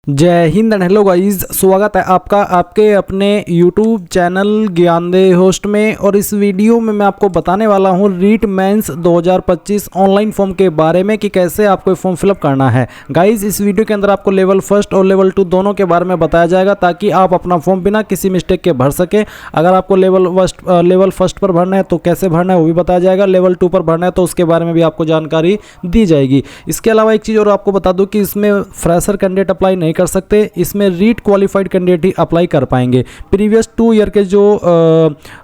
जय Hind and hello guys, स्वागत है आपका आपके अपने YouTube चैनल ज्ञानदेह होस्ट में। और इस वीडियो में मैं आपको बताने वाला हूं रीट मेंस 2025 ऑनलाइन फॉर्म के बारे में कि कैसे आपको फॉर्म फिलअप करना है। गाइस इस वीडियो के अंदर आपको लेवल फर्स्ट और लेवल 2 दोनों के बारे में बताया जाएगा ताकि आप अपना फॉर्म बिना किसी मिस्टेक के भर सके। अगर आपको लेवल फर्स्ट पर भरना है तो कैसे भरना है वो भी बताया जाएगा, लेवल 2 पर भरना है तो उसके बारे में भी आपको जानकारी दी जाएगी। इसके अलावा एक चीज़ और आपको बता दूँ कि इसमें फ्रेशर कैंडिडेट अप्लाई नहीं कर सकते, इसमें रीट क्वालिफाइड कैंडिडेट ही अप्लाई कर पाएंगे। प्रीवियस 2 ईयर के जो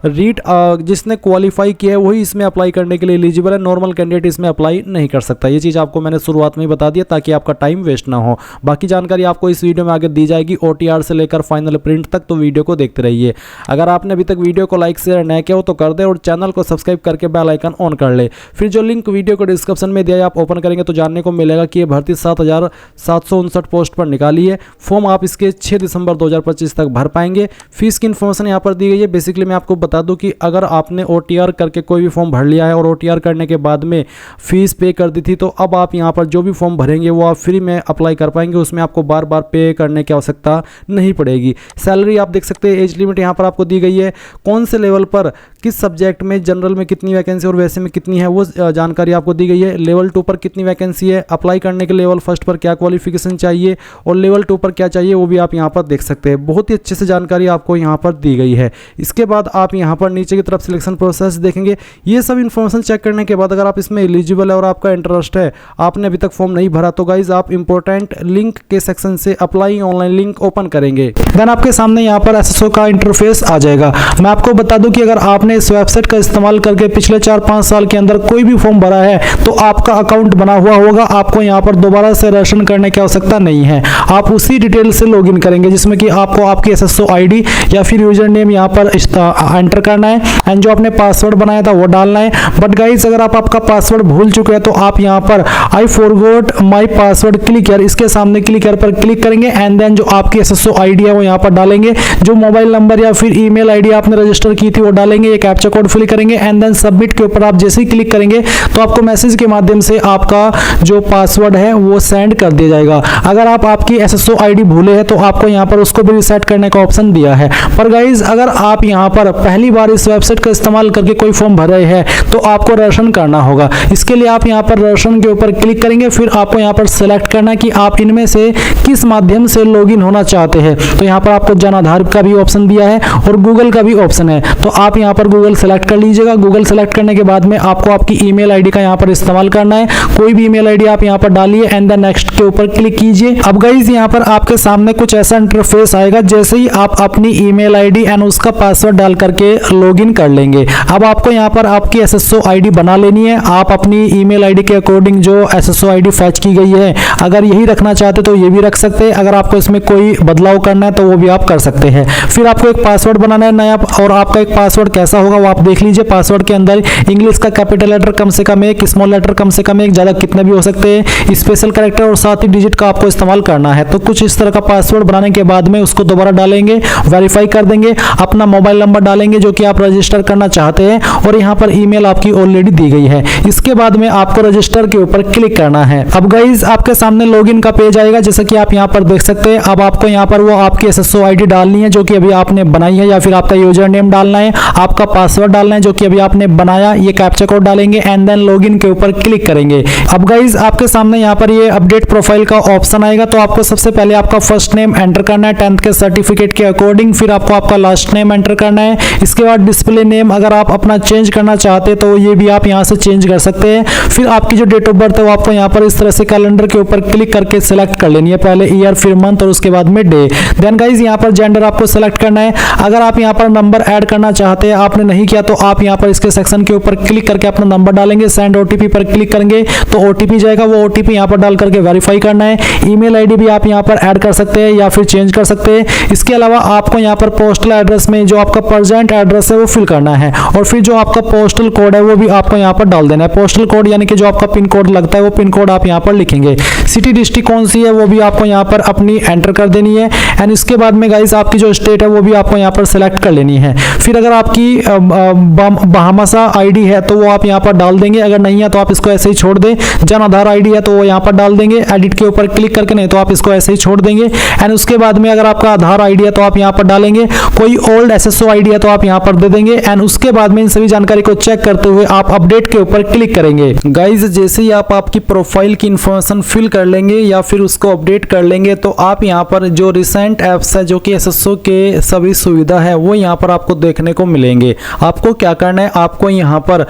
रीट जिसने क्वालिफाई किया है वही इसमें अप्लाई करने के लिए एलिजिबल है, नॉर्मल कैंडिडेट इसमें अप्लाई नहीं कर सकता। ये चीज़ आपको मैंने शुरुआत में ही बता दिया ताकि आपका टाइम वेस्ट ना हो। बाकी जानकारी आपको इस वीडियो में आगे दी जाएगी OTR से लेकर फाइनल प्रिंट तक, तो वीडियो को देखते रहिए। अगर आपने अभी तक वीडियो को लाइक शेयर नहीं किया हो तो कर दे और चैनल को सब्सक्राइब करके बेल आइकन ऑन कर ले। फिर जो लिंक वीडियो को डिस्क्रिप्शन में दिया है आप ओपन करेंगे तो जानने को मिलेगा कि ये भर्ती 7,759 पोस्ट पर निकाली है। फॉर्म आप इसके 6 दिसंबर 2025 तक भर पाएंगे। फीस की इन्फॉर्मेशन यहाँ पर दी गई है। बेसिकली मैं आपको बता दूं कि अगर आपने OTR करके कोई भी फॉर्म भर लिया है और OTR करने के बाद में फीस पे कर दी थी तो अब आप यहाँ पर जो भी फॉर्म भरेंगे वो आप फ्री में अप्लाई कर पाएंगे, उसमें आपको बार बार पे करने की आवश्यकता नहीं पड़ेगी। सैलरी आप देख सकते हैं, एज लिमिट यहाँ पर आपको दी गई है, कौन से लेवल पर किस सब्जेक्ट में जनरल में कितनी वैकेंसी और वैसे में कितनी है वो जानकारी आपको दी गई है। लेवल 2 पर कितनी वैकेंसी है, अप्लाई करने के लेवल फर्स्ट पर क्या क्वालिफिकेशन चाहिए और लेवल 2 पर क्या चाहिए वो भी आप यहाँ पर देख सकते हैं। बहुत ही अच्छे से जानकारी आपको यहाँ पर दी गई है। इसके बाद आप यहाँ पर नीचे की तरफ सिलेक्शन प्रोसेस देखेंगे। ये सब इन्फॉर्मेशन चेक करने के बाद अगर आप इसमें एलिजिबल है और आपका इंटरेस्ट है, आपने अभी तक फॉर्म नहीं भरा तो गाइज आप इंपॉर्टेंट लिंक के सेक्शन से अप्लाई ऑनलाइन लिंक ओपन करेंगे। देन आपके सामने यहाँ पर SSO का इंटरफेस आ जाएगा। मैं आपको बता दूं कि अगर आपने इस वेबसाइट का इस्तेमाल करके पिछले 4-5 साल के अंदर कोई भी फॉर्म भरा है तो आपका अकाउंट बना हुआ होगा, आपको यहाँ पर दोबारा से रजिस्ट्रेशन करने की आवश्यकता नहीं है। आप उसी डिटेल से लॉगिन करेंगे जिसमें कि आपको आपकी SSO ID या फिर यूजर नेम यहाँ पर एंटर करना है एंड जो आपने पासवर्ड बनाया था वो डालना है। बट गाइस अगर आप आपका पासवर्ड भूल चुके हैं तो आप यहाँ पर I forgot my password click here, इसके सामने क्लिक हियर पर क्लिक करेंगे एंड देन जो आपकी SSO ID है वो यहाँ पर डालेंगे। जो मोबाइल नंबर या फिर ईमेल ID आपने रजिस्टर की थी वो डालेंगे, ये कैप्चा कोड फिल करेंगे एंड देन सबमिट के ऊपर आप जैसे ही क्लिक करेंगे तो आपको मैसेज के माध्यम से आपका जो पासवर्ड है वो सेंड कर दिया जाएगा। अगर आप आपकी SSO ID भूले हैं तो आपको यहाँ पर उसको भी रिसेट करने का ऑप्शन दिया है। पर गाइज अगर आप यहाँ पर पहली बार इस वेबसाइट का इस्तेमाल करके कोई फॉर्म भर रहे हैं तो आपको रजिस्ट्रेशन करना होगा। इसके लिए आप यहाँ पर रजिस्ट्रेशन के ऊपर क्लिक करेंगे, फिर आपको यहाँ पर सेलेक्ट करना है कि आप इनमें से किस माध्यम से लॉगिन होना चाहते हैं। तो यहाँ पर आपको जन आधार का भी ऑप्शन दिया है और गूगल का भी ऑप्शन है, तो आप यहाँ पर गूगल सेलेक्ट कर लीजिएगा। गूगल सेलेक्ट करने के बाद में आपको आपकी ईमेल ID का यहाँ पर इस्तेमाल करना है। कोई भी ईमेल ID आप यहाँ पर डालिए एंड देन नेक्स्ट के ऊपर क्लिक कीजिए। अब गाइज यहाँ पर आपके सामने कुछ ऐसा इंटरफेस आएगा जैसे ही आप अपनी ईमेल ID एंड उसका पासवर्ड डाल करके लॉगिन कर लेंगे। अब आपको यहाँ पर आपकी SSO ID बना लेनी है। आप अपनी ईमेल ID के अकॉर्डिंग जो SSO ID फैच की गई है अगर यही रखना चाहते तो ये भी रख सकते हैं, अगर आपको इसमें कोई बदलाव करना है तो वो भी आप कर सकते हैं। फिर आपको एक पासवर्ड बनाना है नया, और आपका एक पासवर्ड कैसा होगा वो आप देख लीजिए। पासवर्ड के अंदर इंग्लिश का कैपिटल लेटर कम से कम 1, स्मॉल लेटर कम से कम 1, ज़्यादा कितने भी हो सकते हैं, स्पेशल कैरेक्टर और साथ ही डिजिट का आपको इस्तेमाल करना है। तो कुछ इस तरह का पासवर्ड बनाने के बाद में उसको दोबारा डालेंगे, वेरीफाई कर देंगे, अपना मोबाइल नंबर डालेंगे जो कि आप रजिस्टर करना चाहते हैं और यहाँ पर ईमेल आपकी ऑलरेडी दी गई है। इसके बाद में आपको रजिस्टर के ऊपर क्लिक करना है। अब गाइज आपके सामने लॉगिन का पेज आएगा जैसा कि आप यहाँ पर देख सकते हैं। अब आपको यहाँ पर वो आपकी SSO ID डालनी है जो कि अभी आपने बनाई है, या फिर आपका यूजर नेम डालना है, आपका पासवर्ड डालना है जो कि अभी आपने बनाया, ये कैप्चा कोड डालेंगे एंड देन लॉगिन के ऊपर क्लिक करेंगे। अब गाइज आपके सामने यहाँ पर ये अपडेट प्रोफाइल का ऑप्शन आएगा, तो आपको सबसे पहले आपका फर्स्ट नेम एंटर करना है 10th के सर्टिफिकेट के अकॉर्डिंग, फिर आपको आपका लास्ट नेम एंटर करना है। इसके बाद डिस्प्ले नेम अगर आप अपना चेंज करना चाहते हैं तो ये भी आप यहाँ से चेंज कर सकते हैं। फिर आपकी जो डेट ऑफ बर्थ है वो आपको यहाँ पर इस तरह से कैलेंडर के ऊपर क्लिक करके सिलेक्ट कर लेनी है, पहले ईयर फिर मंथ और उसके बाद में डे। देन गाइज यहाँ पर जेंडर आपको सेलेक्ट करना है। अगर आप यहाँ पर नंबर ऐड करना चाहते हैं, आपने नहीं किया तो आप यहाँ पर इसके सेक्शन के ऊपर क्लिक करके अपना नंबर डालेंगे, सेंड OTP पर क्लिक करेंगे तो OTP जाएगा, वो OTP यहाँ पर डाल करके वेरीफाई करना है। ईमेल ID भी आप यहाँ पर ऐड कर सकते हैं या फिर चेंज कर सकते हैं। इसके अलावा आपको यहाँ पर पोस्टल एड्रेस में जो आपका प्रेजेंट एड्रेस है वो फिल करना है और फिर जो आपका पोस्टल कोड है वो भी आपको यहाँ पर डाल देना है। पोस्टल कोड यानी कि जो आपका पिन कोड लगता है वो पिन कोड आप यहाँ पर लिखेंगे। सिटी डिस्ट्रिक्ट कौन सी है वो भी आपको यहाँ पर अपनी एंटर कर देनी है एंड इसके बाद में गाइस आपकी जो स्टेट है वो भी आपको यहाँ पर सेलेक्ट कर लेनी है। फिर अगर आपकी बहामासा आईडी है तो वो आप यहाँ पर डाल देंगे, अगर नहीं है तो आप इसको ऐसे ही छोड़ दें। जन आधार आईडी है तो वो यहाँ पर डाल देंगे, एडिट के ऊपर क्लिक करके, नहीं तो आप इसको ऐसे ही छोड़ देंगे। एंड उसके बाद में अगर आपका आधार आईडी है तो आप यहाँ पर डालेंगे, कोई ओल्ड एसएसओ आईडी है तो आप यहाँ पर दे देंगे। एंड उसके बाद में इन सभी जानकारी को चेक करते हुए आप अपडेट के ऊपर क्लिक करेंगे। गाइज जैसे ही आप आपकी प्रोफाइल की इंफॉर्मेशन फिल कर लेंगे या फिर उसको अपडेट कर लेंगे तो आप यहाँ पर जो रिसेंट ऐप्स है जो कि एसएसओ के सभी सुविधा है वो यहाँ पर आपको देखने को मिलेंगे। आपको क्या करना है, आपको यहाँ पर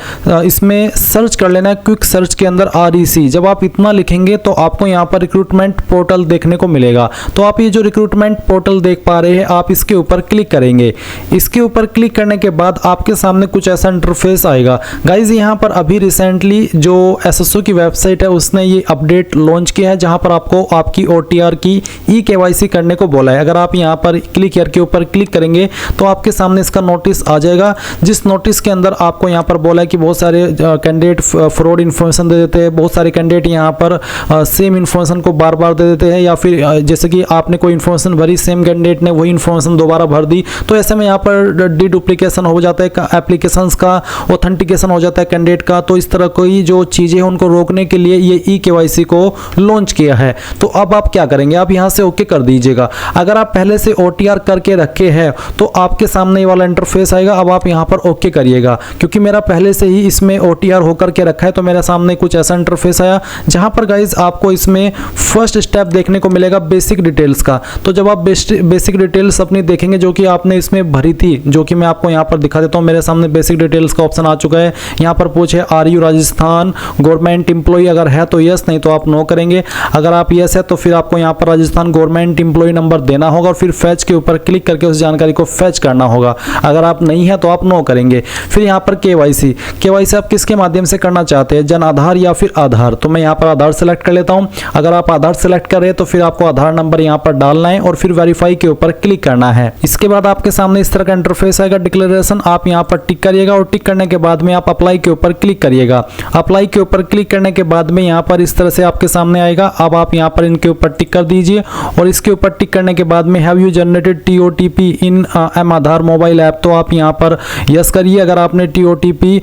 इसमें सर्च कर लेना है, क्विक सर्च के अंदर REC। जब आप इतना लिखेंगे तो आपको यहाँ पर रिक्रूटमेंट पोर्टल देखने को मिलेगा। तो आप ये जो रिक्रूटमेंट पोर्टल देख पा रहे हैं आप इसके ऊपर क्लिक करेंगे। इसके ऊपर क्लिक करने के बाद आपके सामने कुछ ऐसा इंटरफेस आएगा। गाइज यहाँ पर अभी रिसेंटली जो एसएसओ की वेबसाइट है उसने ये अपडेट लॉन्च किया है जहाँ पर आपको आपकी OTR की eKYC करने को बोला है। अगर आप यहाँ पर क्लिक हियर के ऊपर क्लिक करेंगे तो आपके सामने इसका नोटिस आ जाएगा, जिस नोटिस के अंदर आपको यहाँ पर बोला है कि बहुत सारे कैंडिडेट फ्रॉड इन्फॉर्मेशन दे देते हैं, बहुत सारे कैंडिडेट यहाँ पर सेम इन्फॉर्मेशन को बार बार दे देते हैं, या फिर जैसे कि आपने कोई इन्फॉर्मेशन भरी, सेम कैंडिडेट ने वही इन्फॉर्मेशन दोबारा भर दी, तो ऐसे में यहाँ पर डुप्लीकेशन हो जाता है, एप्लीकेशंस का ऑथेंटिकेशन हो जाता है कैंडिडेट का। तो इस तरह कोई जो चीज़ें हैं उनको रोकने के लिए ये eKYC को लॉन्च किया है। तो अब आप क्या करेंगे, आप यहाँ से ओके कर दीजिएगा। अगर आप पहले से OTR करके रखे हैं तो आपके सामने ये वाला इंटरफेस आएगा। अब आप यहाँ पर ओके करिएगा, क्योंकि मेरा पहले से ही इसमें OTR होकर के रखा है तो मेरे सामने कुछ ऐसा इंटरफेस आया जहाँ पर गाइज आपको इसमें फर्स्ट स्टेप देखने को मिलेगा बेसिक डिटेल्स का। तो जब आप बेसिक डिटेल्स अपनी देखेंगे जो कि आपने इसमें भरी थी, जो कि मैं आपको यहाँ पर दिखा देता हूँ, मेरे सामने बेसिक डिटेल्स का ऑप्शन आ चुका है। यहाँ पर पूछे are you Rajasthan government employee, अगर है तो यस, नहीं तो आप नो करेंगे। अगर आप यस है तो फिर आपको यहाँ पर राजस्थान गवर्नमेंट एम्प्लॉय नंबर देना होगा और फिर फैच के ऊपर क्लिक करके उस जानकारी को फैच करना होगा। अगर आप नहीं है तो आप नो करेंगे। फिर यहाँ पर KYC आप किसके माध्यम से करना चाहते हैं, जन आधार या फिर आधार। तो मैं यहाँ पर आधार सेलेक्ट कर लेता हूँ। अगर आप आधार सेलेक्ट करें तो फिर आपको आधार नंबर यहाँ पर डालना है और फिर वेरीफाई के ऊपर क्लिक करना है। इसके बाद आपके सामने इस तरह का इंटरफेस आएगा डिक्लेरेशन, आप यहाँ पर टिक करिएगा और टिक करने के बाद में आप अप्लाई के ऊपर क्लिक करिएगा। अप्लाई के ऊपर क्लिक करने के बाद में यहाँ पर इस तरह से आपके सामने आएगा। अब आप यहाँ पर इनके ऊपर टिक कर दीजिए और इसके ऊपर टिक करने के बाद में have you generated TOTP in M Aadhaar mobile app, तो आप यहाँ पर यस करिए अगर आपने TOTP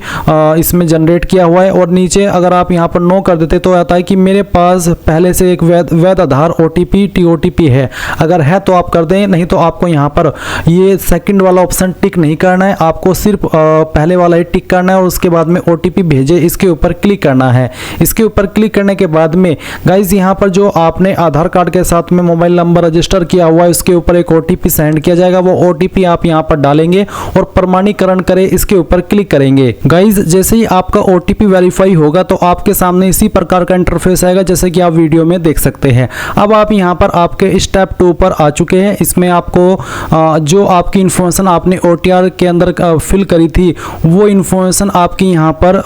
इसमें जनरेट किया हुआ है। और नीचे अगर आप यहाँ पर नो कर देते तो आता है कि मेरे पास पहले से एक वैध आधार OTP TOTP है। अगर है तो आप कर दें, नहीं तो आपको यहाँ पर ये सेकंड वाला ऑप्शन टिक नहीं करना है, आपको सिर्फ पहले वाला ही टिक करना है और उसके बाद में OTP भेजे इसके ऊपर क्लिक करना है। इसके ऊपर क्लिक करने के बाद में गाइज यहाँ पर जो आपने आधार कार्ड के साथ में मोबाइल नंबर रजिस्टर किया हुआ है उसके ऊपर एक OTP सेंड किया जाएगा। वो OTP आप यहाँ पर डालेंगे और प्रमाणीकरण करें इसके ऊपर क्लिक करेंगे। गाइज जैसे ही आपका OTP वेरीफाई होगा तो आपके सामने इसी प्रकार का इंटरफेस आएगा जैसे कि आप वीडियो में देख सकते हैं। अब आप यहाँ पर आपके स्टेप 2 पर आ चुके हैं। इसमें आपको जो आपकी इंफॉर्मेशन आपने OTR के अंदर फिल करी थी वो इंफॉर्मेशन आपकी यहाँ पर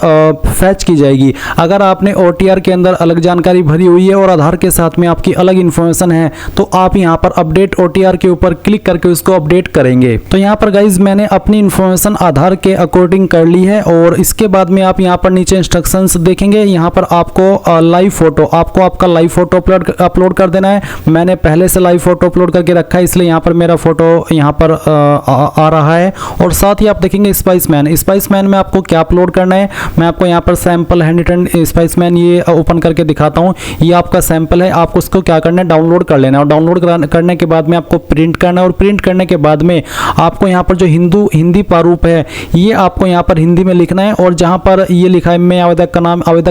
फैच की जाएगी। अगर आपने OTR के अंदर अलग जानकारी भरी हुई है और आधार के साथ में आपकी अलग इंफॉर्मेशन है तो आप यहाँ पर अपडेट OTR के ऊपर क्लिक करके उसको अपडेट करेंगे। तो यहाँ पर गाइज मैंने अपनी इंफॉर्मेशन आधार के अकॉर्डिंग कर ली है और इसके बाद में आप यहाँ पर नीचे इंस्ट्रक्शंस देखेंगे। यहाँ पर आपको लाइव फोटो, आपको आपका लाइव फोटो अपलोड कर देना है। मैंने पहले से लाइव फोटो अपलोड करके रखा है इसलिए यहाँ पर मेरा फोटो यहाँ पर आ रहा है। और साथ ही आप देखेंगे स्पाइसमैन में आपको क्या अपलोड करना है। मैं आपको यहाँ पर सैंपल हैंड रिटन स्पाइसमैन ये ओपन करके दिखाता हूँ। ये आपका सैंपल है, आपको उसको क्या करना है, डाउनलोड कर लेना है। और डाउनलोड करने के बाद में आपको प्रिंट करना है और प्रिंट करने के बाद में आपको यहाँ पर जो हिंदी प्रारूप है ये आपको यहाँ पर हिंदी में लिखना है। और जहाँ पर ये लिखा है मैं आवेदक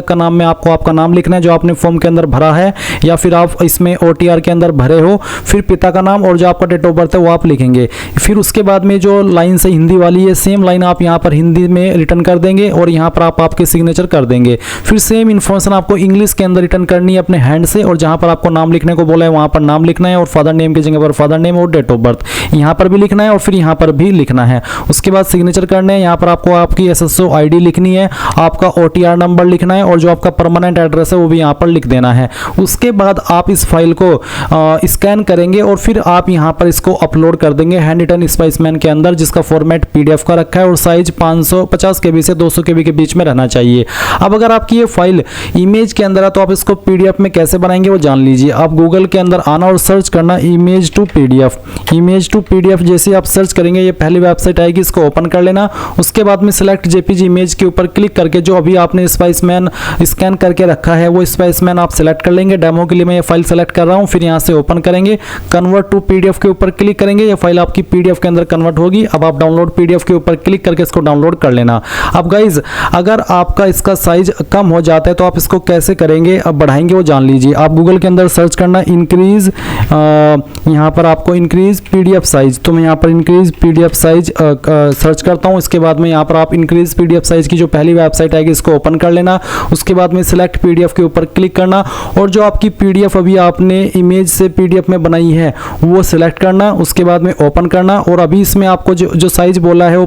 का नाम में आपको आपका नाम लिखना है जो आपने फॉर्म के अंदर भरा है या फिर आप इसमें OTR के अंदर भरे हो। फिर पिता का नाम और जो आपका डेट ऑफ बर्थ है वो आप लिखेंगे। फिर उसके बाद में जो लाइन से हिंदी वाली है सेम लाइन आप यहाँ पर हिंदी में रिटर्न कर देंगे और यहाँ पर आप आपके सिग्नेचर कर देंगे। फिर सेम इन्फॉर्मेशन आपको इंग्लिश के अंदर रिटर्न करनी है अपने हैंड से और जहाँ पर आपको नाम लिखने को बोला है वहाँ पर नाम लिखना है और फादर नेम की जगह पर फादर नेम और डेट ऑफ बर्थ यहाँ पर भी लिखना है और फिर यहाँ पर भी लिखना है। उसके बाद सिग्नेचर करने हैं। यहाँ पर आपको आपकी SSO ID लिखनी है, आपका OTR नंबर लिखना है और जो आपका परमानेंट एड्रेस है वो भी यहाँ पर लिख देना है। उसके बाद आप इस फाइल को स्कैन करेंगे और फिर आप यहाँ पर इसको अपलोड कर देंगे हैंड रिटन स्पाइसमैन के अंदर, जिसका फॉर्मेट PDF का रखा है और साइज 550 KB से 200 KB के बीच में रहना चाहिए। अब अगर आपकी ये फाइल इमेज के अंदर है तो आप इसको PDF में कैसे बनाएंगे वो जान लीजिए। आप गूगल के अंदर आना और सर्च करना इमेज टू PDF। जैसे आप सर्च करेंगे ये पहली वेबसाइट आएगी, इसको इसको ओपन कर लेना। उसके बाद में सिलेक्ट जेपीजी इमेज के ऊपर क्लिक करके जो अभी आपने स्पाइसमैन स्कैन करके रखा है वो स्पाइसमैन आप सेलेक्ट कर लेंगे। डेमो के लिए मैं ये फाइल सेलेक्ट कर रहा हूँ। फिर यहाँ से ओपन करेंगे, कन्वर्ट टू पीडीएफ के ऊपर क्लिक करेंगे, ये फाइल आपकी पीडीएफ के अंदर कन्वर्ट होगी। अब आप डाउनलोड पीडीएफ के ऊपर क्लिक करके इसको डाउनलोड कर लेना। अब गाइज अगर आपका इसका साइज कम हो जाता है तो आप इसको कैसे करेंगे, अब बढ़ाएंगे वो जान लीजिए। आप गूगल के अंदर सर्च करना इंक्रीज, यहाँ पर आपको इंक्रीज पीडीएफ साइज, तो मैं यहाँ पर इंक्रीज पीडीएफ साइज सर्च करता हूँ। इसके बाद में यहाँ पर आप इंक्रीज पीडीएफ साइज की जो पहली वेबसाइट आएगी इसको ओपन कर लेना। उसके बाद में सिलेक्ट पीडीएफ के ऊपर क्लिक करना और जो आपकी पीडीएफ अभी आपने इमेज से पीडीएफ में बनाई है वो सिलेक्ट करना। उसके बाद में ओपन करना और अभी इसमें आपको जो साइज बोला है वो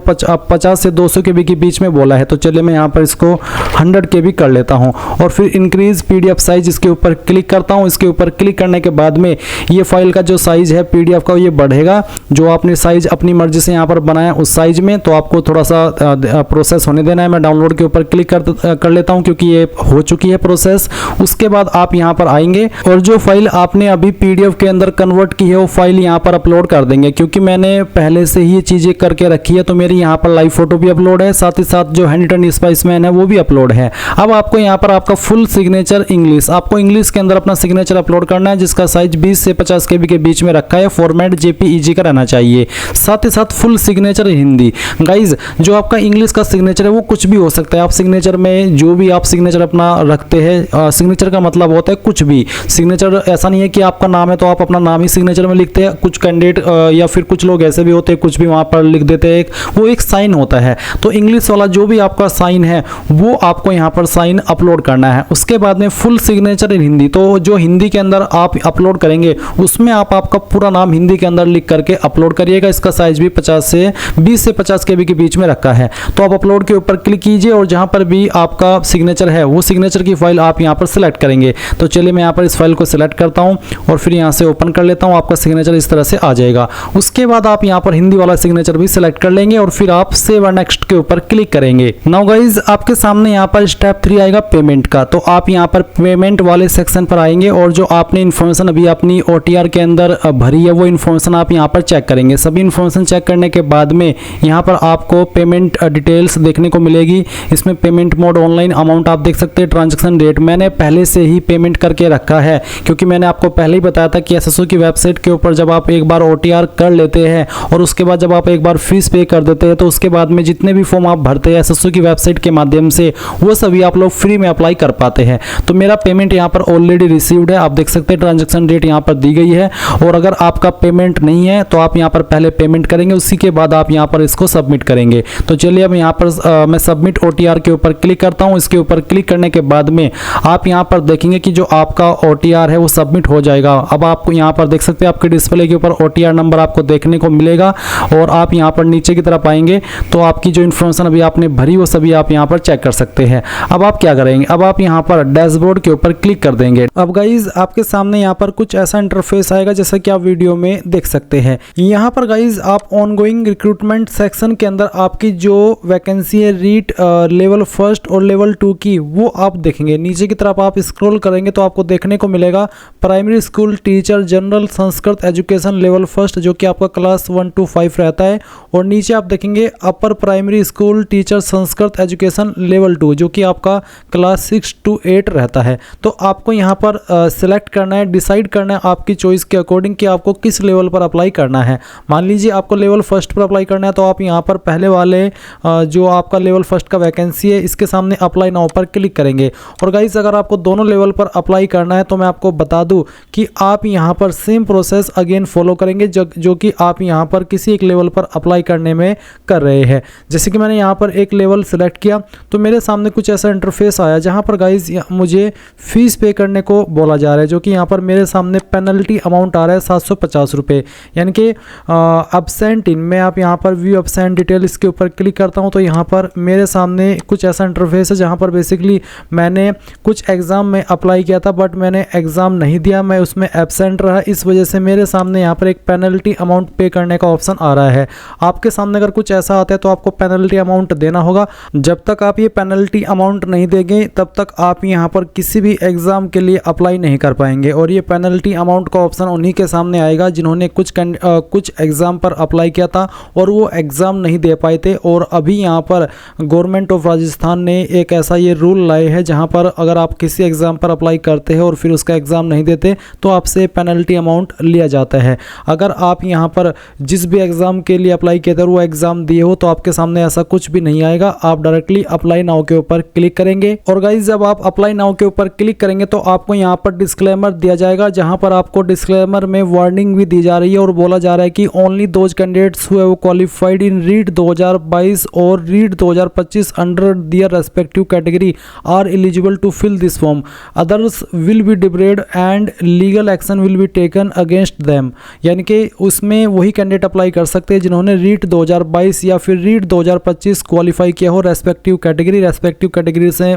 50 से 200 KB के बीच में बोला है, तो चलिए मैं यहाँ पर इसको 100 KB कर लेता हूँ और फिर इंक्रीज पीडीएफ साइज इसके ऊपर क्लिक करता हूँ। इसके ऊपर क्लिक करने के बाद में ये फाइल का जो साइज है पीडीएफ का ये बढ़ेगा। जो आपने साइज अपनी मर्जी से यहाँ पर बनाया उस साइज में, तो आपको थोड़ा सा प्रोसेस होने देना है। मैं डाउनलोड के ऊपर क्लिक कर लेता हूँ क्योंकि ये हो चुकी है प्रोसेस। उसके बाद आप यहाँ पर आएंगे और जो फाइल आपने अभी पीडीएफ के अंदर कन्वर्ट की है वो फाइल यहाँ पर अपलोड कर देंगे। क्योंकि मैंने पहले से ही ये चीज़ें करके रखी है तो मेरी यहाँ पर लाइव फोटो भी अपलोड है, साथ ही साथ जो हैंडरिटन स्पाइसमैन है वो भी अपलोड है। अब आपको यहाँ पर आपका फुल सिग्नेचर इंग्लिश, आपको इंग्लिश के अंदर अपना सिग्नेचर अपलोड करना है जिसका साइज 20 से 50 KB के बीच में रखा है। फॉर्मेट जेपीईजी का रहना चाहिए। साथ ही साथ फुल सिग्नेचर हिंदी। गाइज जो आपका इंग्लिश का सिग्नेचर है वो कुछ भी हो सकता है। आप सिग्नेचर में जो भी आप सिग्नेचर अपना रखते हैं, सिग्नेचर का मतलब होता है कुछ भी। सिग्नेचर ऐसा नहीं है कि आपका नाम है तो आप अपना नाम ही सिग्नेचर में लिखते हैं। कुछ कैंडिडेट या फिर कुछ लोग ऐसे भी होते हैं कुछ भी वहाँ पर लिख देते हैं, वो एक साइन होता है। तो इंग्लिश वाला जो भी आपका साइन है वो आपको यहाँ पर साइन अपलोड करना है। उसके बाद में फुल सिग्नेचर इन हिंदी, तो जो हिंदी के अंदर आप अपलोड करेंगे उसमें आप आपका पूरा नाम हिंदी के अंदर लिख करके अपलोड करिएगा। इसका साइज भी 20 से 50 KB के बीच में रखा है। तो आप अपलोड के ऊपर क्लिक कीजिए और जहाँ पर भी आपका सिग्नेचर है वो सिग्नेचर की फाइल आप यहाँ पर सिलेक्ट करेंगे। तो चलिए मैं यहाँ पर इस फाइल को सिलेक्ट करता हूँ और फिर यहाँ से ओपन कर लेता हूँ। आपका सिग्नेचर इस तरह से आ जाएगा। उसके बाद आप यहाँ पर हिंदी वाला सिग्नेचर भी सिलेक्ट कर लेंगे और फिर आप सेव एंड नेक्स्ट के ऊपर क्लिक करेंगे। नाउ गाइज आपके सामने यहाँ पर स्टेप 3 आएगा पेमेंट का। तो आप यहाँ पर पेमेंट वाले सेक्शन पर आएंगे और जो आपने इन्फॉर्मेशन अभी अपनी OTR के अंदर भरी है वो इन्फॉर्मेशन आप यहाँ पर चेक करेंगे। सभी इन्फॉर्मेशन चेक करने के बाद में यहाँ पर आपको पेमेंट डिटेल्स देखने को मिलेगी। इसमें पेमेंट मोड ऑनलाइन, अमाउंट आप देख सकते हैं, ट्रांजैक्शन डेट मैंने पहले से ही पेमेंट करके रखा है क्योंकि मैंने आपको पहले ही बताया था कि SSO की वेबसाइट के ऊपर जब आप एक बार OTR कर लेते हैं और उसके बाद जब आप एक बार फीस पे कर देते हैं तो उसके बाद में जितने भी फॉर्म आप भरते हैं SSO की वेबसाइट के माध्यम से वो सभी आप लोग फ्री में अप्लाई कर पाते हैं। तो मेरा पेमेंट यहाँ पर ऑलरेडी रिसीव्ड है, आप देख सकते हैं ट्रांजैक्शन डेट यहाँ पर दी गई है। और अगर आपका पेमेंट नहीं है तो आप यहाँ पर पहले पेमेंट करेंगे, उसी के बाद आप यहाँ पर इसको सबमिट करेंगे। तो चलिए अब यहाँ पर मैं सबमिट OTR के ऊपर क्लिक करता हूँ। इसके ऊपर क्लिक करने के बाद में आप यहाँ पर देखेंगे कि जो आपका OTR है वो सबमिट हो जाएगा। अब आपको यहाँ पर देख सकते हैं आपके डिस्प्ले के ऊपर OTR नंबर आपको देखने को मिलेगा और आप यहाँ पर नीचे की तरफ आएंगे तो आपकी जो इन्फॉर्मेशन अभी आपने भरी वो सभी आप यहाँ पर चेक कर सकते हैं। अब आप क्या करेंगे, अब आप यहाँ पर डैशबोर्ड के ऊपर क्लिक कर देंगे। अब गाइज आपके सामने यहाँ पर कुछ ऐसा इंटरफेस आएगा जैसा कि आप वीडियो में देख सकते हैं। यहाँ पर गाइज आप ऑनगोइंग रिक्रूटमेंट सेक्शन के अंदर आपकी जो वैकेंसी है रीट लेवल 1 और लेवल 2 की वो आप देखेंगे। नीचे की तरफ आप स्क्रॉल करेंगे तो आपको देखने को मिलेगा primary school teacher general Sanskrit education level 1 जो कि आपका क्लास 1 to 5 रहता है। और नीचे आप देखेंगे upper primary school teacher Sanskrit education level 2 जो कि आपका क्लास 6 to 8 रहता है। तो आपको यहाँ पर सिलेक्ट करना है, डिसाइड करना है आपकी चॉइस के अकॉर्डिंग कि आपको किस लेवल पर अप्लाई करना है। मान लीजिए आपको लेवल 1 पर अप्लाई करना है तो आप यहाँ पर पहले वाले जो आपका लेवल 1 का वैकेंसी है इसके सामने अप्लाई नाउ पर क्लिक करेंगे। और गाइस अगर आपको दोनों लेवल पर अप्लाई करना है तो मैं आपको बता दूं कि आप यहाँ पर सेम प्रोसेस अगेन फॉलो करेंगे जो कि आप यहाँ पर किसी एक लेवल पर अप्लाई करने में कर रहे हैं। जैसे कि मैंने यहाँ पर एक लेवल सेलेक्ट किया तो मेरे सामने कुछ ऐसा इंटरफेस आया जहाँ पर गाइस मुझे फीस पे करने को बोला जा रहा है, जो कि यहाँ पर मेरे सामने पेनल्टी अमाउंट आ रहा है 750 रुपये, यानी कि एब्सेंट इन में आप यहाँ पर व्यू एब्सेंट डिटेल इसके ऊपर क्लिक करता हूँ तो यहाँ पर मेरे सामने कुछ ऐसा इंटरफेस है जहाँ पर बेसिकली मैंने कुछ एग्ज़ाम में अप्लाई किया था बट मैंने एग्ज़ाम नहीं दिया, मैं उसमें एब्सेंट रहा, इस वजह से मेरे सामने यहाँ पर एक पेनल्टी अमाउंट पे करने का ऑप्शन आ रहा है। आपके सामने अगर कुछ ऐसा आता है तो आपको पेनल्टी अमाउंट देना होगा। जब तक आप ये पेनल्टी अमाउंट नहीं देंगे तब तक आप यहाँ पर किसी भी एग्ज़ाम के लिए अप्लाई नहीं कर पाएंगे। और ये पेनल्टी अमाउंट का ऑप्शन उन्हीं के सामने आएगा जिन्होंने कुछ एग्ज़ाम पर अप्लाई किया था और वो एग्ज़ाम नहीं दे पाए थे। और अभी यहाँ पर गवर्नमेंट ऑफ राजस्थान ने एक ऐसा ये रूल लाए है जहाँ पर अगर आप किसी एग्ज़ाम पर अप्लाई करते हैं और फिर उसका एग्ज़ाम नहीं देते तो आपसे पेनल्टी अमाउंट लिया जाता है। अगर आप यहाँ पर जिस भी एग्ज़ाम के लिए अप्लाई किए थे वो एग्ज़ाम दिए हो तो आपके सामने ऐसा कुछ भी नहीं आएगा। आप डायरेक्टली अप्लाई नाउ के ऊपर क्लिक करेंगे और गाइस जब आप अप्लाई नाउ के ऊपर क्लिक करेंगे तो आपको यहाँ पर डिस्क्लेमर दिया जाएगा, जहाँ पर आपको डिस्क्लेमर में वार्निंग भी दी जा रही है और बोला जा रहा है कि only those candidates who have qualified in REET 2022 और REET 2025 under their respective category are eligible to fill this form, others will be debarred and legal action will be taken against them. यानी कि उसमें वही कैंडिडेट अप्लाई कर सकते हैं जिन्होंने रीट 2022 या फिर रीट 2025 क्वालिफाई किया हो रेस्पेक्टिव कैटेगरी। रेस्पेक्टिव कैटेगरी से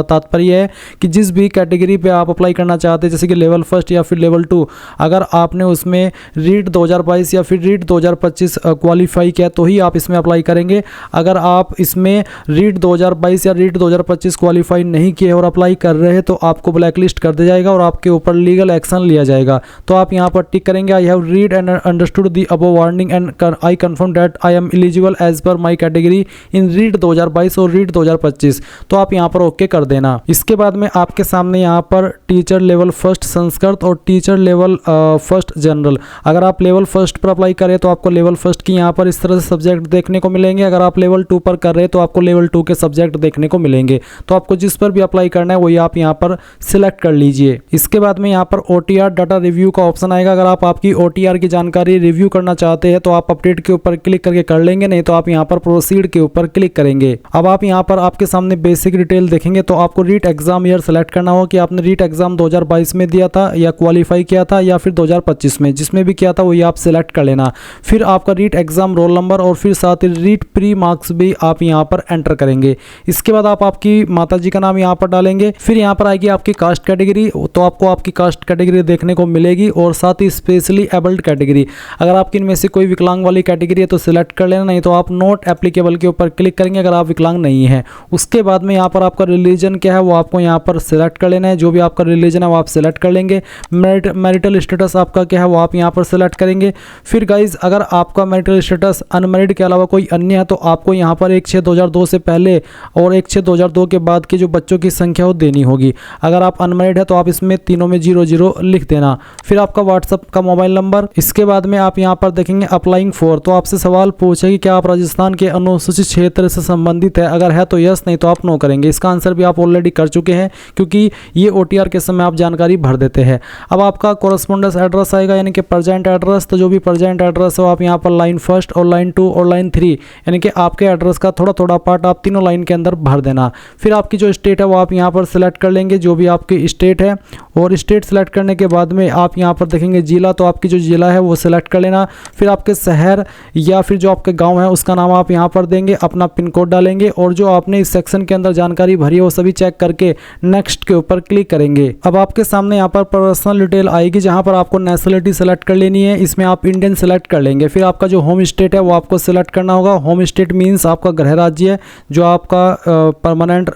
तात्पर्य है कि जिस भी कैटेगरी पे आप अप्लाई करना चाहते हैं, जैसे कि लेवल फर्स्ट या फिर लेवल 2, अगर आपने उसमें रीट 2022 या फिर रीट 2025 क्वालिफाई किया तो ही आप इसमें अप्लाई करेंगे। अगर आप इसमें रीट 2022 या रीट 2025 क्वालिफाई नहीं किए और अप्लाई कर रहे हैं तो आपको ब्लैकलिस्ट कर दिया जाएगा और आपके ऊपर लीगल एक्शन लिया जाएगा। तो आप यहाँ पर टिक करेंगे, I have read and understood the above warning and I confirm that I am eligible as per my category इन रीट 2022 और रीट 2025। तो आप यहाँ पर ओके कर देना। इसके बाद में आपके सामने यहाँ पर टीचर लेवल फर्स्ट संस्कृत और टीचर लेवल फर्स्ट जनरल, अगर आप लेवल फर्स्ट पर अप्लाई करें तो आपको लेवल फर्स्ट की यहाँ पर इस तरह से सब्जेक्ट देखने को मिलेंगे। अगर आप लेवल 2 पर कर रहे हैं तो आपको लेवल 2 के सब्जेक्ट देखने को मिलेंगे। तो आपको जिस पर भी अप्लाई करना है वही आप यहाँ पर सिलेक्ट कर लीजिए। इसके बाद में यहाँ पर OTR डाटा रिव्यू का ऑप्शन आएगा। अगर आप आपकी OTR की जानकारी रिव्यू करना चाहते हैं तो आप अपडेट के ऊपर क्लिक करके कर लेंगे, नहीं तो आप यहाँ पर प्रोसीड के ऊपर क्लिक करेंगे। अब आप यहाँ पर आपके सामने बेसिक डिटेल देखेंगे तो आपको रीट एग्जाम ईयर सेलेक्ट करना होगा कि आपने रीट एग्जाम 2022 में दिया था या क्वालिफाई किया था या फिर 2025 में, जिसमें भी किया था वही आप सिलेक्ट कर लेना। फिर आपका रीट एग्जाम रोल नंबर और फिर साथ ही रीट प्री मार्क्स भी आप यहाँ पर एंटर करेंगे। इसके बाद आप आपकी माताजी का नाम यहाँ पर डालेंगे। फिर यहाँ पर आएगी आपकी कास्ट कैटेगरी, तो आपको आपकी कास्ट कैटेगरी देखने को मिलेगी और साथ ही स्पेशली एबल्ड कैटेगरी। अगर आपकी इनमें से कोई विकलांग वाली कैटेगरी है तो सिलेक्ट कर लेना, नहीं तो आप नॉट एप्लीकेबल के ऊपर क्लिक करेंगे अगर आप विकलांग नहीं है। उसके बाद में यहाँ पर आपका रिलीजन क्या है वो आपको यहाँ पर सिलेक्ट कर लेना है। जो भी आपका रिलीजन है वो आप सिलेक्ट कर लेंगे। मैरिटल स्टेटस आपका क्या है वो आप यहाँ पर सिलेक्ट करेंगे। फिर गाइज अगर आपका मैरिटल स्टेटस अनमैरिड के अलावा कोई अन्य है तो आपको यहाँ पर 1/6/2002 से पहले और 1/6/2002 के बाद के जो बच्चों की संख्या वो देनी होगी। अगर आप अनमैरिड है तो आप इसमें तीनों में 00 लिख देना। फिर आपका व्हाट्सअप का मोबाइल नंबर। इसके बाद में आप यहाँ पर देखेंगे अप्लाइंग फॉर, तो आपसे सवाल पूछेगी क्या आप राजस्थान के अनुसूचित क्षेत्र से संबंधित है। अगर है तो यस, नहीं तो आप नो करेंगे। इसका आंसर भी आप ऑलरेडी कर चुके हैं क्योंकि ये OTR के समय आप जानकारी भर देते हैं। अब आपका कोरस्पोंडेंस एड्रेस आएगा यानी कि प्रेजेंट एड्रेस। तो जो भी प्रेजेंट एड्रेस हो आप यहाँ पर लाइन फर्स्ट और लाइन 2 और लाइन 3 यानी कि आपके एड्रेस का थोड़ा थोड़ा पार्ट आप तीनों लाइन के अंदर भर देना। फिर आपकी जो स्टेट है वो आप यहाँ पर सिलेक्ट कर लेंगे, जो भी आपकी स्टेट है। और स्टेट सेलेक्ट करने के बाद में आप यहाँ पर देखेंगे जिला, तो आपकी जो जिला है वो सिलेक्ट कर लेना। फिर आपके शहर या फिर जो आपके गांव है उसका नाम आप यहाँ पर देंगे, अपना पिन कोड डालेंगे और जो आपने इस सेक्शन के अंदर जानकारी भरी है वो सभी चेक करके नेक्स्ट के ऊपर क्लिक करेंगे। अब आपके सामने यहाँ पर पर्सनल डिटेल आएगी जहाँ पर आपको नेशनलिटी सेलेक्ट कर लेनी है। इसमें आप इंडियन सेलेक्ट कर लेंगे। फिर आपका जो होम स्टेट है वो आपको सिलेक्ट करना होगा। होम स्टेट मीन्स आपका गृह राज्य है, जो आपका परमानेंट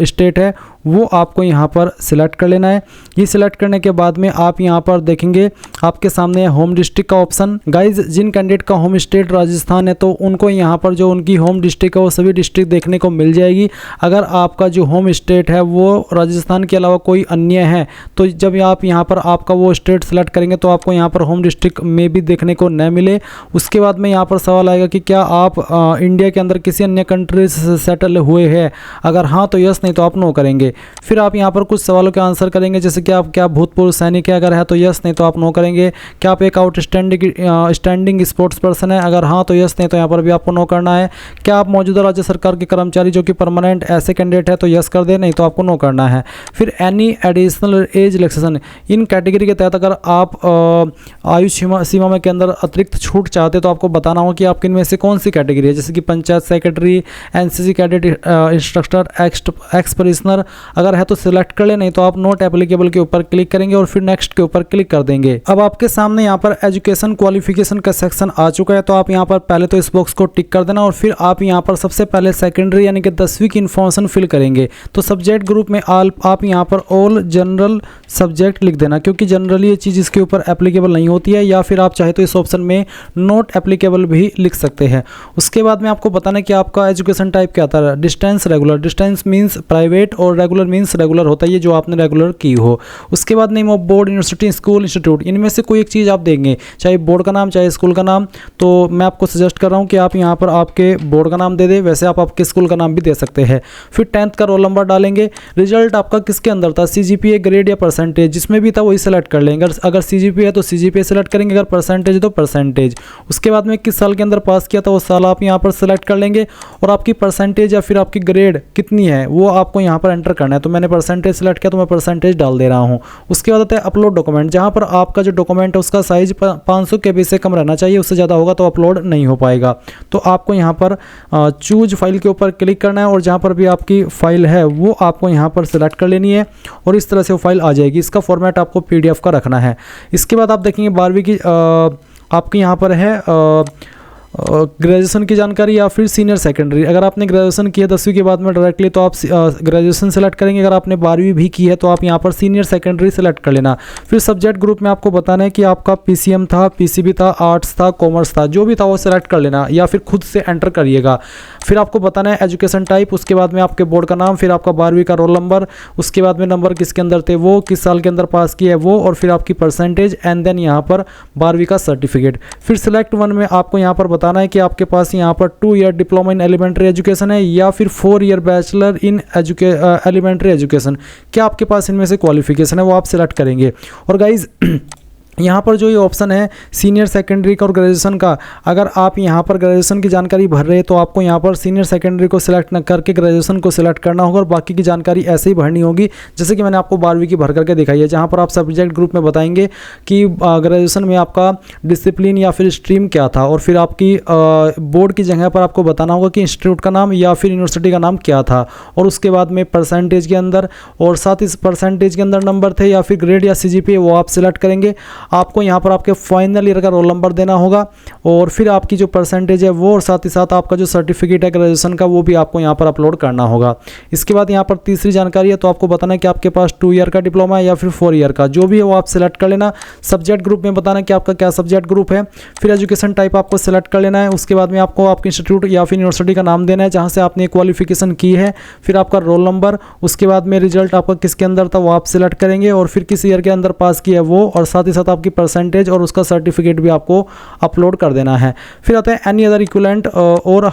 स्टेट है वो आपको यहाँ पर सिलेक्ट कर लेना है। ये सिलेक्ट करने के बाद में आप यहाँ पर देखेंगे आपके सामने होम डिस्ट्रिक्ट का ऑप्शन। गाइज जिन कैंडिडेट का होम स्टेट राजस्थान है तो उनको यहाँ पर जो उनकी होम डिस्ट्रिक्ट है वो सभी डिस्ट्रिक्ट देखने को मिल जाएगी। अगर आपका जो होम स्टेट है वो राजस्थान के अलावा कोई अन्य है तो जब आप यहाँ पर आपका वो स्टेट सेलेक्ट करेंगे तो आपको यहाँ पर होम डिस्ट्रिक्ट में भी देखने को न मिले। उसके बाद में यहाँ पर सवाल आएगा कि क्या आप इंडिया के अंदर किसी अन्य कंट्री से सेटल हुए हैं। अगर हाँ तो यस, नहीं तो आप नो करेंगे। फिर आप यहाँ पर कुछ सवालों के आंसर करेंगे, जैसे कि आप क्या भूतपूर्व सैनिक है। अगर है तो यस, नहीं तो आप नो करेंगे। क्या आप एक आउटस्टैंडिंग स्पोर्ट्स पर्सन है। अगर हाँ तो यस, नहीं तो यहाँ पर भी आपको नो करना है। क्या आप मौजूदा राज्य सरकार के कर्मचारी जो कि परमानेंट ऐसे कैंडिडेट है तो यस कर दे, नहीं तो आपको नो करना है। फिर एनी एडिशनल एज रिलैक्सेशन, इन कैटेगरी के तहत अगर आप आयु सीमा में के अंदर अतिरिक्त छूट चाहते तो आपको बताना होगा कि आपकी इनमें से कौन सी कैटेगरी है, जैसे कि panchayat secretary, NCC cadet instructor, ex prisoner, अगर है तो सिलेक्ट कर ले, नहीं तो आप नॉट एप्लीकेबल के ऊपर क्लिक करेंगे और फिर नेक्स्ट के ऊपर क्लिक कर देंगे। अब आपके सामने यहाँ पर एजुकेशन क्वालिफिकेशन का सेक्शन आ चुका है, तो आप यहाँ पर पहले तो इस बॉक्स को टिक कर देना और फिर आप यहाँ पर सबसे पहले सेकेंडरी यानी कि 10वीं की इन्फॉर्मेशन फिल करेंगे। तो सब्जेक्ट ग्रुप में आप यहाँ पर ऑल जनरल सब्जेक्ट लिख देना, क्योंकि जनरली ये चीज़ इसके ऊपर एप्लीकेबल नहीं होती है, या फिर आप चाहे तो इस ऑप्शन में नॉट एप्लीकेबल भी लिख सकते हैं। उसके बाद में आपको बताना कि आपका एजुकेशन टाइप क्या था। Distance regular, distance means private और रेगुलर मीन्स रेगुलर होता है, ये जो आपने रेगुलर की हो। उसके बाद name of board, university, school, institute, इनमें से कोई एक चीज़ आप देंगे, चाहे बोर्ड का नाम चाहे स्कूल का नाम। तो मैं आपको सजेस्ट कर रहा हूँ कि आप यहाँ पर आपके बोर्ड का नाम दे दें, वैसे आप आपके स्कूल का नाम भी दे सकते हैं। फिर 10th का रोल नंबर डालेंगे। रिजल्ट आपका किसके अंदर था, CGPA, ग्रेड या परसेंटेज, जिसमें भी था वही सेलेक्ट कर लेंगे। अगर CGPA है तो CGPA सेलेक्ट करेंगे, अगर परसेंटेज है तो परसेंटेज। उसके बाद में किस साल के अंदर पास किया था वो साल आप यहाँ पर सेलेक्ट कर लेंगे, और आपकी परसेंटेज या फिर आपकी ग्रेड कितनी है वो आपको यहाँ पर एंटर करना है। तो मैंने परसेंटेज सेलेक्ट किया तो मैं परसेंटेज डाल दे रहा हूँ। उसके बाद आता है अपलोड डॉक्यूमेंट, जहाँ पर आपका जो डॉक्यूमेंट है उसका साइज 500 KB से कम रहना चाहिए, उससे ज़्यादा होगा तो अपलोड नहीं हो पाएगा। तो आपको यहाँ पर चूज फाइल के ऊपर क्लिक करना है और जहाँ पर भी आपकी फाइल है वो आपको यहाँ पर सिलेक्ट कर लेनी है और इस तरह से वो फाइल आ जाएगी। इसका फॉर्मेट आपको PDF का रखना है। इसके बाद आप देखेंगे 12वीं की आपकी यहाँ पर है ग्रेजुएशन की जानकारी या फिर सीनियर सेकेंडरी। अगर आपने ग्रेजुएशन किया 10वीं के बाद में डायरेक्टली तो आप ग्रेजुएशन सेलेक्ट करेंगे, अगर आपने 12वीं भी की है तो आप यहाँ पर सीनियर सेकेंडरी सेलेक्ट कर लेना। फिर सब्जेक्ट ग्रुप में आपको बताना है कि आपका PCM था, PCB था, आर्ट्स था, कॉमर्स था, जो भी था वो सेलेक्ट कर लेना या फिर खुद से एंटर करिएगा। फिर आपको बताना है एजुकेशन टाइप, उसके बाद में आपके बोर्ड का नाम, फिर आपका 12वीं का रोल नंबर, उसके बाद में नंबर किसके अंदर थे वो, किस साल के अंदर पास किया है वो, और फिर आपकी परसेंटेज एंड देन यहाँ पर 12वीं का सर्टिफिकेट। फिर सिलेक्ट 1 में आपको यहाँ पर बताना है कि आपके पास यहाँ पर 2 year diploma in elementary education है या फिर 4 year bachelor in elementary education, क्या आपके पास इनमें से क्वालिफिकेशन है वो आप सिलेक्ट करेंगे। और गाइज यहाँ पर जो ये ऑप्शन है सीनियर सेकेंडरी का और ग्रेजुएशन का, अगर आप यहाँ पर ग्रेजुएशन की जानकारी भर रहे हैं तो आपको यहाँ पर सीनियर सेकेंडरी को सिलेक्ट न करके ग्रेजुएशन को सिलेक्ट करना होगा और बाकी की जानकारी ऐसे ही भरनी होगी जैसे कि मैंने आपको 12वीं की भर करके दिखाई है, जहाँ पर आप सब्जेक्ट ग्रुप में बताएंगे कि ग्रेजुएशन में आपका डिसिप्लिन या फिर स्ट्रीम क्या था, और फिर आपकी बोर्ड की जगह पर आपको बताना होगा कि इंस्टीट्यूट का नाम या फिर यूनिवर्सिटी का नाम क्या था, और उसके बाद में परसेंटेज के अंदर और साथ ही परसेंटेज के अंदर नंबर थे या फिर ग्रेड या CGPA वो आप सिलेक्ट करेंगे। आपको यहाँ पर आपके फाइनल ईयर का रोल नंबर देना होगा और फिर आपकी जो परसेंटेज है वो, और साथ ही साथ आपका जो सर्टिफिकेट है ग्रेजुएशन का वो भी आपको यहाँ पर अपलोड करना होगा। इसके बाद यहाँ पर तीसरी जानकारी है, तो आपको बताना है कि आपके पास 2 ईयर का डिप्लोमा है या फिर 4 ईयर का, जो भी है वो आप सिलेक्ट कर लेना। सब्जेक्ट ग्रुप में बताना कि आपका क्या सब्जेक्ट ग्रुप है। फिर एजुकेशन टाइप आपको सिलेक्ट कर लेना है। उसके बाद में आपको आपके इंस्टीट्यूट या फिर यूनिवर्सिटी का नाम देना है जहाँ से आपने क्वालिफिकेशन की है। फिर आपका रोल नंबर, उसके बाद में रिजल्ट आपका किसके अंदर था वो आप सिलेक्ट करेंगे, और फिर किस ईयर के अंदर पास किया है वो, और साथ ही साथ आपकी परसेंटेज और उसका सर्टिफिकेट भी आपको अपलोड कर देना है। फिर आता है एनी अदर इक्विवेलेंट और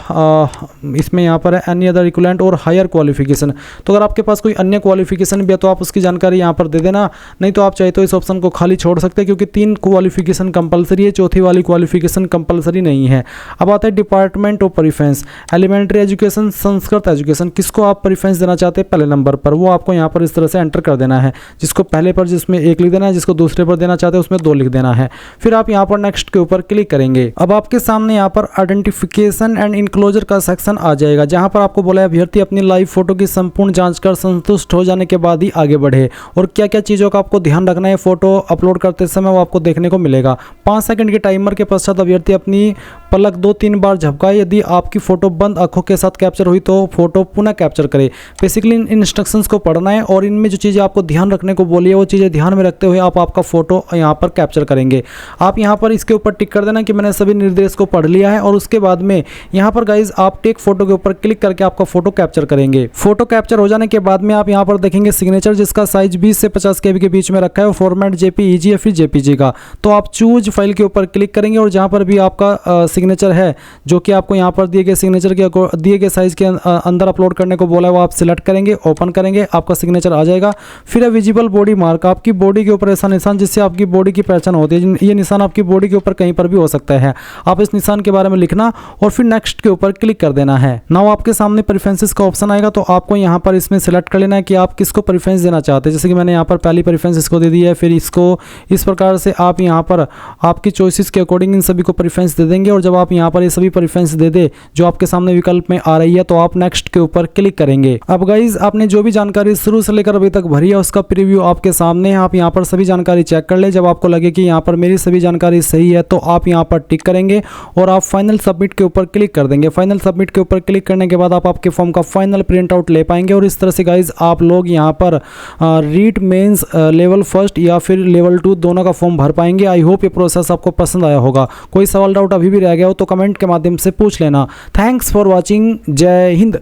इसमें यहाँ पर है एनी अदर इक्विवेलेंट और हायर क्वालिफिकेशन। तो अगर आपके पास कोई अन्य क्वालिफिकेशन भी है तो आप उसकी जानकारी यहाँ पर दे देना, नहीं तो आप चाहे तो इस ऑप्शन को खाली छोड़ सकते हैं, क्योंकि 3 क्वालिफिकेशन कंपलसरी है, चौथी वाली क्वालिफिकेशन कंपलसरी नहीं है। अब आता है department of preference, elementary education, Sanskrit education, किसको आप प्रेफरेंस देना चाहते हैं पहले नंबर पर, वो आपको यहाँ पर इस तरह से एंटर कर देना है। जिसको पहले पर जिसमें 1 लिख देना है, जिसको दूसरे पर देना चाहते हैं उसमें 2 लिख देना है। फिर आप यहाँ पर नेक्स्ट के ऊपर क्लिक करेंगे। अब आपके सामने यहाँ पर आइडेंटिफिकेशन एंड इनक्लोजर का सेक्शन आ जाएगा, जहाँ पर आपको बोला है अभ्यर्थी अपनी लाइव फोटो की संपूर्ण जांच कर संतुष्ट हो जाने के बाद ही आगे बढ़े, और क्या क्या चीज़ों का आपको ध्यान रखना है फोटो अपलोड करते समय वो आपको देखने को मिलेगा। 5 सेकंड के टाइमर के पश्चात अभ्यर्थी अपनी पलक 2-3 बार झपकाए। यदि आपकी फोटो बंद आंखों के साथ कैप्चर हुई तो फोटो पुनः कैप्चर करें। बेसिकली इन इंस्ट्रक्शंस को पढ़ना है और इनमें जो चीज़ें आपको ध्यान रखने को बोली है वो चीज़ें ध्यान में रखते हुए आप आपका फोटो यहाँ पर कैप्चर करेंगे। आप यहाँ पर इसके ऊपर टिक कर देना कि मैंने सभी निर्देश को पढ़ लिया है, और उसके बाद में यहाँ पर गाइज आप टेक फोटो के ऊपर क्लिक करके आपका फोटो कैप्चर करेंगे। फोटो कैप्चर हो जाने के बाद में आप यहाँ पर देखेंगे सिग्नेचर, जिसका साइज 20 से 50 KB के बीच में रखा है, और फॉर्मेट JPEG या फिर JPG का। तो आप चूज फाइल के ऊपर क्लिक करेंगे और जहाँ पर भी आपका सिग्नेचर है जो कि आपको यहाँ पर दिए गए सिग्नेचर के दिए गए साइज के अंदर अपलोड करने को बोला है वो आप सिलेक्ट करेंगे, ओपन करेंगे, आपका सिग्नेचर आ जाएगा। फिर है विजिबल बॉडी मार्क, आपकी बॉडी के ऊपर ऐसा निशान जिससे आपकी बॉडी की पहचान होती है। ये निशान आपकी बॉडी के ऊपर कहीं पर भी हो सकता है। आप इस निशान के बारे में लिखना और फिर नेक्स्ट के ऊपर क्लिक कर देना है। नाउ आपके सामने प्रेफरेंसेस का ऑप्शन आएगा, तो आपको यहाँ पर इसमें सिलेक्ट कर लेना है कि आप किसको प्रेफरेंस देना चाहते हैं। जैसे कि मैंने यहाँ पर पहली प्रेफरेंस इसको दे दी है, फिर इसको, इस प्रकार से आप यहाँ पर आपकी चॉइसेस के अकॉर्डिंग इन सभी को प्रेफरेंस दे देंगे। और जब आप यहाँ पर ये सभी प्रेफरेंस दे दे जो आपके सामने विकल्प में आ रही है तो आप नेक्स्ट के ऊपर क्लिक करेंगे। अब गाइज आपने जो भी जानकारी शुरू से लेकर अभी तक भरी है उसका प्रीव्यू आपके सामने है। आप यहाँ पर सभी जानकारी चेक कर ले। जब आपको लगे कि यहाँ पर मेरी सभी जानकारी सही है तो आप यहाँ पर टिक करेंगे और आप फाइनल सबमिट के ऊपर क्लिक कर देंगे। फाइनल सबमिट के ऊपर क्लिक करने के बाद आप आपके फॉर्म का फाइनल प्रिंट आउट ले पाएंगे और इस तरह से गाइज आप लोग यहाँ पर रीट मेंस लेवल 1 या फिर लेवल 2 दोनों का फॉर्म भर पाएंगे। आई होप ये प्रोसेस आपको पसंद आया होगा। कोई सवाल डाउट अभी भी रह गया हो तो कमेंट के माध्यम से पूछ लेना। Thanks for watching. जय हिंद।